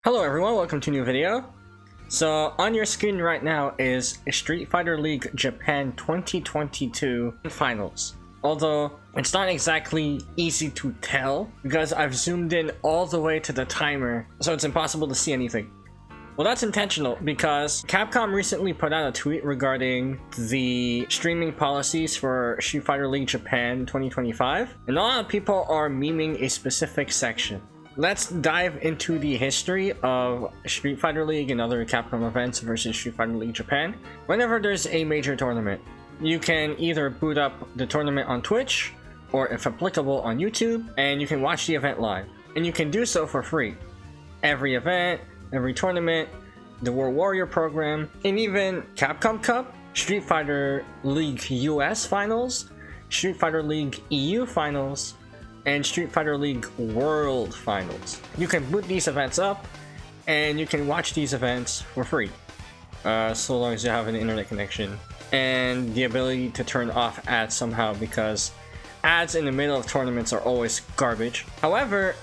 Hello everyone, welcome to a new video. So on your screen right now is Street Fighter League Japan 2022 finals. Although it's not exactly easy to tell because I've zoomed in all the way to the timer, so it's impossible to see anything. Well, that's intentional because Capcom recently put out a tweet regarding the streaming policies for Street Fighter League Japan 2025, and a lot of people are memeing a specific section. Let's dive into the history of Street Fighter League and other Capcom events versus Street Fighter League Japan. Whenever there's a major tournament, you can either boot up the tournament on Twitch, or if applicable on YouTube, and you can watch the event live. And you can do so for free. Every event, every tournament, the World Warrior program, and even Capcom Cup, Street Fighter League US Finals, Street Fighter League EU Finals, and Street Fighter League World Finals. You can boot these events up and you can watch these events for free, so long as you have an internet connection and the ability to turn off ads somehow, because ads in the middle of tournaments are always garbage. However,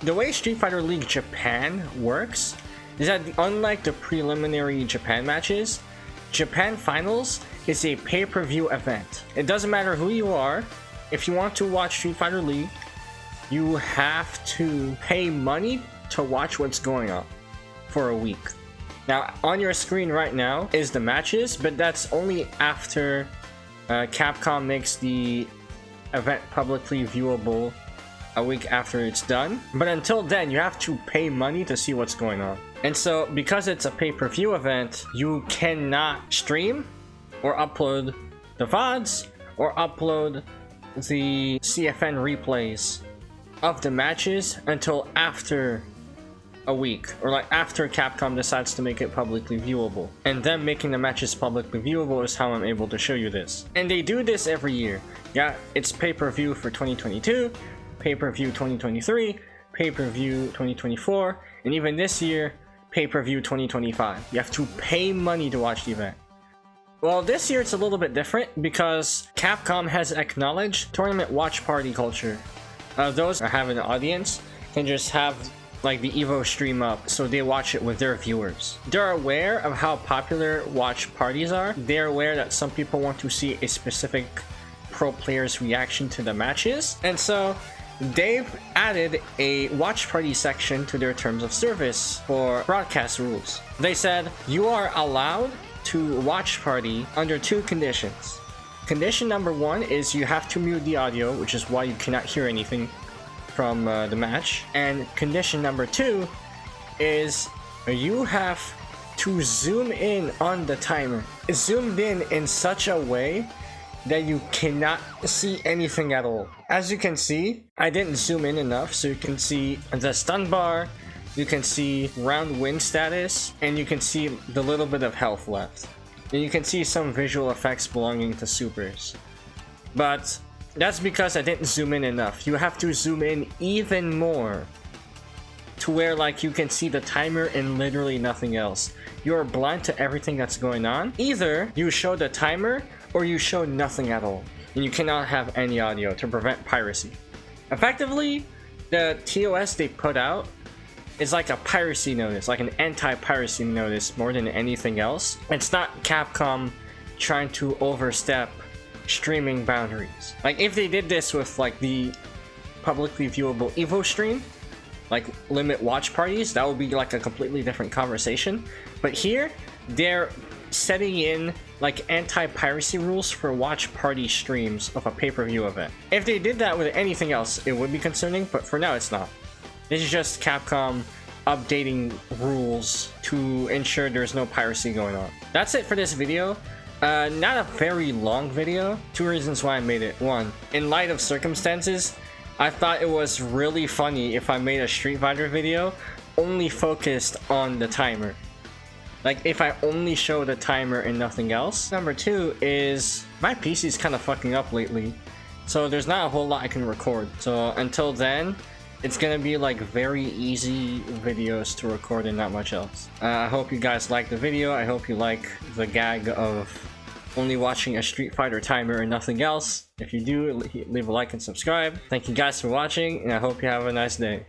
the way Street Fighter League Japan works is that unlike the preliminary Japan matches, Japan Finals is a pay-per-view event. It doesn't matter who you are. If you want to watch Street Fighter League, you have to pay money to watch what's going on for a week. Now, on your screen right now is the matches, but that's only after Capcom makes the event publicly viewable a week after it's done. But until then, you have to pay money to see what's going on. And so, because it's a pay-per-view event, you cannot stream or upload the VODs or upload the CFN replays of the matches until after a week, or like after Capcom decides to make it publicly viewable. And them making the matches publicly viewable is how I'm able to show you this. And they do this every year. Yeah, it's pay-per-view for 2022, pay-per-view 2023, pay-per-view 2024, and even this year, pay-per-view 2025. You have to pay money to watch the event. Well, this year it's a little bit different because Capcom has acknowledged tournament watch party culture. Those that have an audience can just have like the Evo stream up so they watch it with their viewers. They're aware of how popular watch parties are. They're aware that some people want to see a specific pro player's reaction to the matches. And so they've added a watch party section to their terms of service for broadcast rules. They said you are allowed to watch party under two conditions. Condition number one is you have to mute the audio, which is why you cannot hear anything from the match. And condition number two is you have to zoom in on the timer. It's zoomed in such a way that you cannot see anything at all. As you can see, I didn't zoom in enough, so you can see the stun bar, you can see round win status, and you can see the little bit of health left. And you can see some visual effects belonging to supers. But that's because I didn't zoom in enough. You have to zoom in even more to where like you can see the timer and literally nothing else. You're blind to everything that's going on. Either you show the timer or you show nothing at all. And you cannot have any audio to prevent piracy. Effectively, the TOS they put out is like a piracy notice, like an anti-piracy notice more than anything else. It's not Capcom trying to overstep streaming boundaries. Like if they did this with like the publicly viewable Evo stream, like limit watch parties, that would be like a completely different conversation. But here, they're setting in like anti-piracy rules for watch party streams of a pay-per-view event. If they did that with anything else, it would be concerning, but for now it's not. This is just Capcom updating rules to ensure there's no piracy going on. That's it for this video. Not a very long video. Two reasons why I made it. One, in light of circumstances, I thought it was really funny if I made a Street Fighter video only focused on the timer. Like if I only show the timer and nothing else. Number two is my PC's kind of fucking up lately, so there's not a whole lot I can record. So until then, it's gonna be like very easy videos to record and not much else. I hope you guys like the video. I hope you like the gag of only watching a Street Fighter timer and nothing else. If you do, leave a like and subscribe. Thank you guys for watching, and I hope you have a nice day.